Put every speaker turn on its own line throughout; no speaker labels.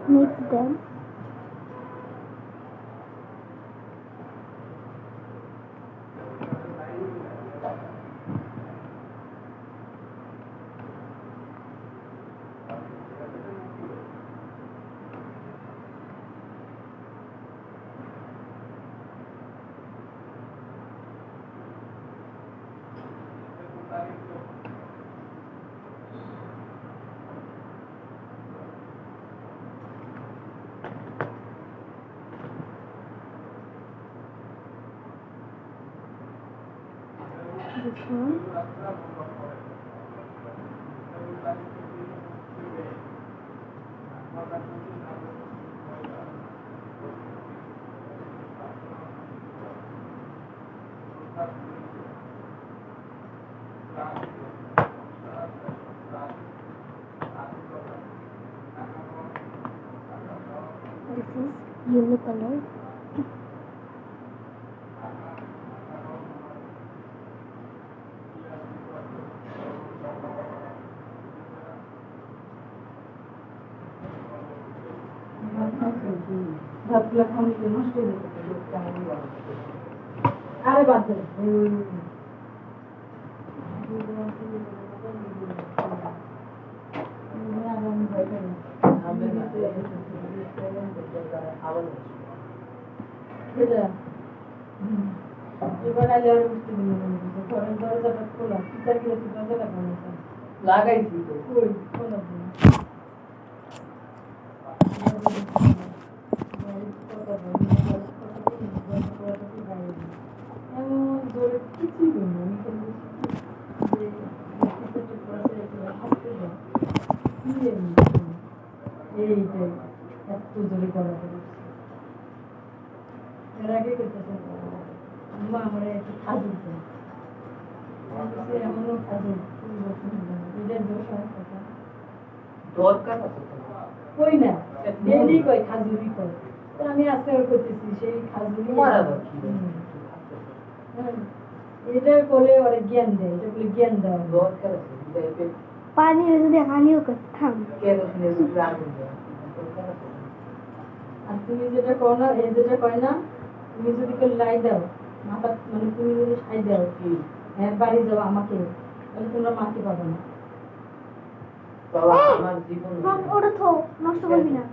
Mix them. This one. This is yellow color.
আরে বাদ দে লাগাইছি তো কই কোন দরকার আছে কই না ডেইলি কই খাজুরি কই তো আমি আজকে করতেছি সেই খাজুরি মারা বাকি এটা করে ওরে জ্ঞান দেয় এটা বলে জ্ঞান দাও দরকার আছে
পানি যদি হানিও করতাম
কেরোসিনের উপরে আগুন দেয় আর তুমি যেটা কও না এই যেটা কয় না তুমি যদি কেউ লাই দাও মাথা মানে তুমি যদি সাই দাও কি হ্যাঁ বাড়ি যাও আমাকে তাহলে তোমরা মাকে পাবে না আমার জীবন
ওটা তো নষ্ট করবি না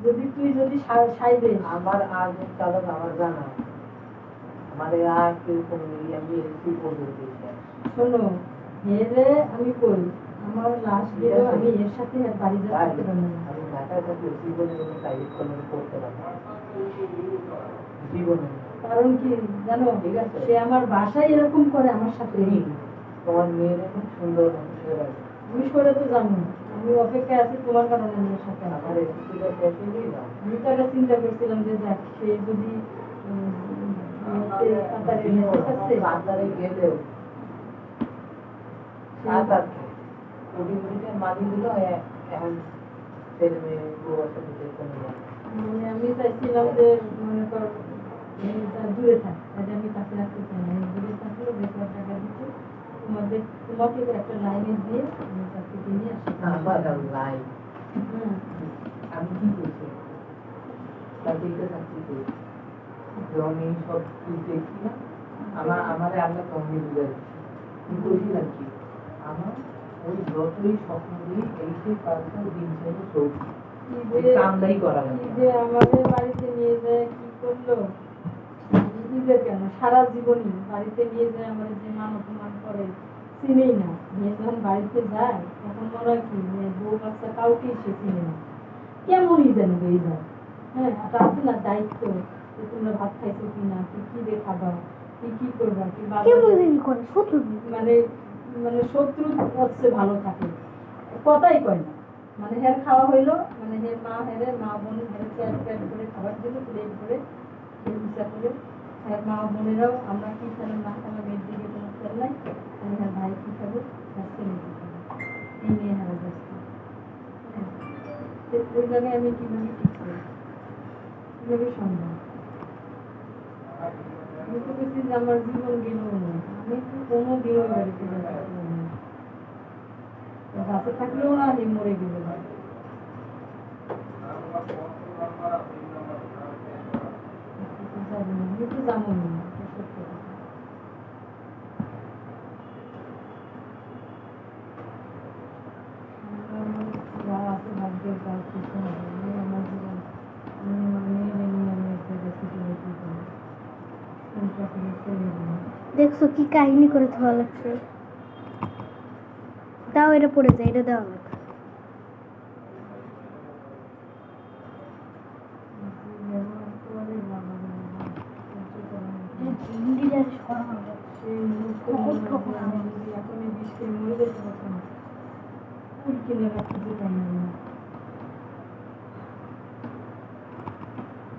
যদি তুই যদি সাই দে আমার আর চালক আমার জানা আমারে আর কেউ কোনো আমি এসি বলতে দিই শোনো এরে আমি কই আমার লাশ গেলে আমি এর সাথে বাড়ি যেতে পারবো না আমি ঢাকার কাছে জীবনে কোনো প্রাইভেট কলেজ করতে পারবো জীবনে কারণ কি জানো ঠিক আছে সে আমার বাসায় এরকম করে আমার সাথে তোমার মেয়ের খুব সুন্দর মানুষের আছে তুমি করে তো জানো আমি অপেক্ষায় আছি তোমার কারণে আমার সাথে আমার এসিটা পেতে দিই না আমি তো একটা চিন্তা করছিলাম যে যাক সে যদি কাতারে গেলেও মালিগুলো এখন ছেলে মেয়ে মানে আমি চাইছিলাম যে মনে কর দূরে থাক আমি কাছে রাখতে চাই না দূরে থাকলেও বেকার টাকা দিচ্ছি তোমাকে একটা লাইনে দিয়ে আমি তার থেকে নিয়ে আসি লাইন আমি কি করছি তাকে থাকছি আমি সব দেখছি না আমার আল্লাহ কমে বুঝে কি করি রাখি আমার ওই যতই স্বপ্ন দিই এইতে পারতো দিন ছিল সৌদি কামলাই করা লাগে যে আমাদের বাড়িতে নিয়ে যায় কি করলো ঈদের কেন সারা জীবনই বাড়িতে নিয়ে যায় আমাদের যে মান অপমান করে চিনেই না নিয়ে যখন বাড়িতে যায় তখন মনে হয় কি যে বউ বাচ্চা কাউকেই সে চিনে না কেমনই যেন হয়ে যায়। হ্যাঁ একটা আছে না দায়িত্ব যে তোমরা ভাত খাইছো কিনা কি কি দিয়ে খাবা কি কি করবা কি
কেমন জানি করে শত্রু
মানে মানে শত্রু হচ্ছে ভালো থাকে কথাই কয় না মানে হের খাওয়া হইলো মানে হের মা হেরে মা বোন হেরে প্যাট প্যাট করে খাবার দিল প্লেট করে খেয়ে ইচ্ছা করে হ্যাঁ মা বোনেরাও আমরা কি খেলাম না খেলাম মেয়ের দিকে কোনো খেয়াল নাই আমি হ্যাঁ ভাই কি খাবো হ্যাঁ ছেলে কি খাবো এই নিয়ে হারা ব্যস্ত। হ্যাঁ ওই জায়গায় আমি কিভাবে ঠিক করি কিভাবে সম্ভব আমি তো বেশি যে আমার জীবন গেল না আমি তো কোনো দিনও বাড়িতে যাবো না গাছে থাকলেও না আমি মরে গেলে আমি তো জানো না সত্য কথা। যা আছে ভাগ্যের কাজ কিছু হবে আমি আমার জীবন আমি আমার মেয়েরে নিয়ে আমি একটা রেসিপি রেখে দেবো ছেড়ে দেবো।
দেখছো কি কাহিনী করে ধোয়া লাগছে তাও এটা পড়ে যায় এটা দেওয়া লাগছে ইন্ডিয়ার সরানো
সেই মুহূর্তে আমি যদি এখন এই বিষ খেয়ে মরে যেতে পারতাম কুল কিনে রাখতে পারলাম না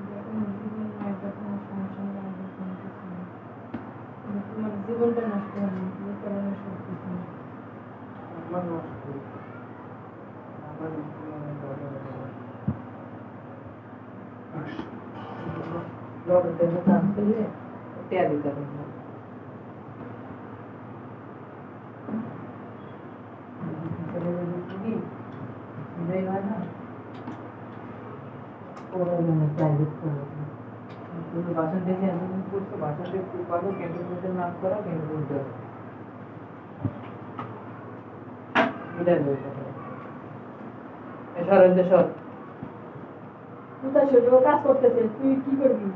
যখন জীবন নয় তখন সংসার লাগবে কোনো কিছু না তোমার জীবনটা নষ্ট হবে যে কারণে সব কিছু না
আমার নষ্ট আমার লড়তে চান্স পেলে তৈরি করেন না ভাষণ দেখে এতদিন করছো ভাষণ দিয়ে খুব ভালো ক্যান্টনমেন্টের নাম করা ক্যান্টনমেন্ট এটাই সর
কোথায় ছোট কাজ করতেছে তুই কি করবি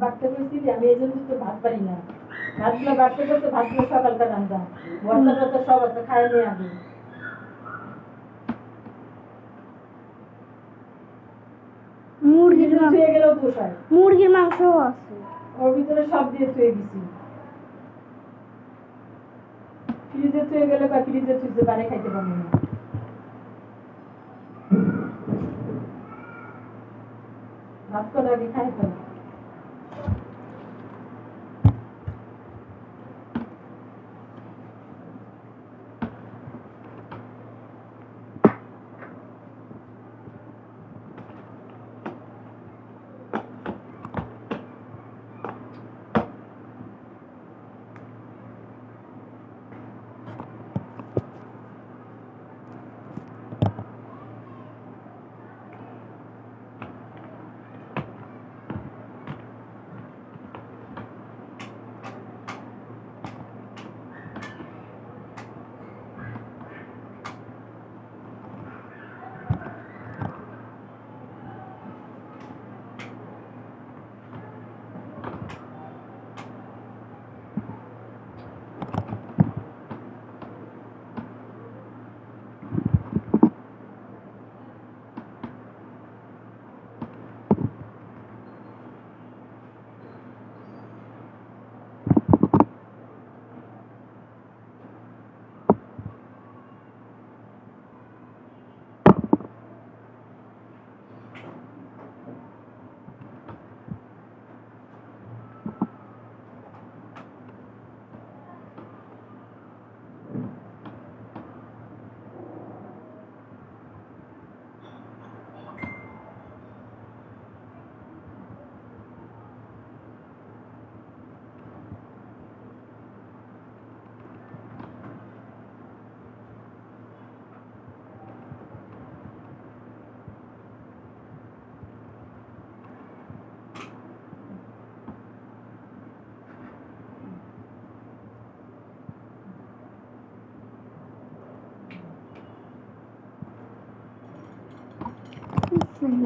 বাড়তে বলছিলি আমি এই জন্য তো ভাত পারি না ভাতগুলো বাড়তে করতে ভাতগুলো সকালকার রান্না ভর্তা টর্তা সব আছে খাই নিয়ে আগে
মুরগির মাংস
থুয়ে গেলেও দোষ হয়
মুরগির মাংসও আছে
ওর ভিতরে সব দিয়ে থুয়ে গেছি ফ্রিজে থুয়ে গেলে বা ফ্রিজে থুইতে পারে খাইতে পারবো না ভাত করে আগে খাই ফেলা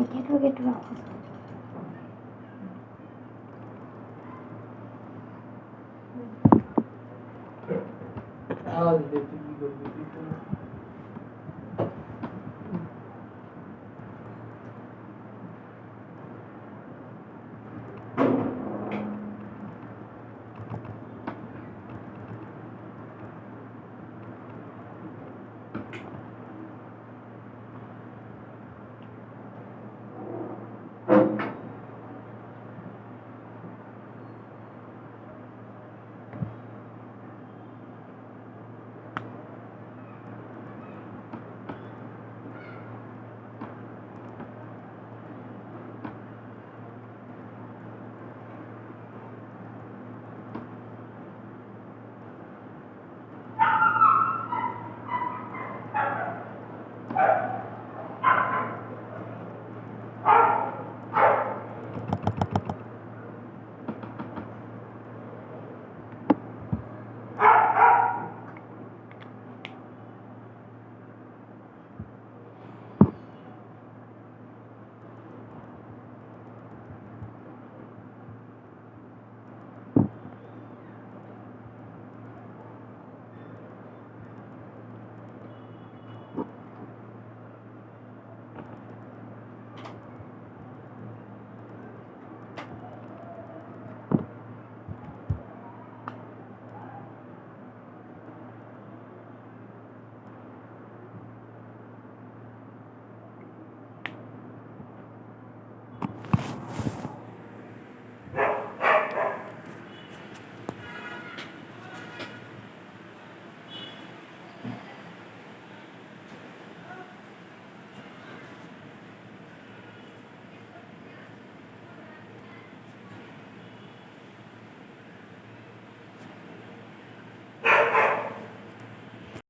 কেটো কেটো আওয়াজ
আওয়াজ দিয়ে তুই কি করবি তুই তো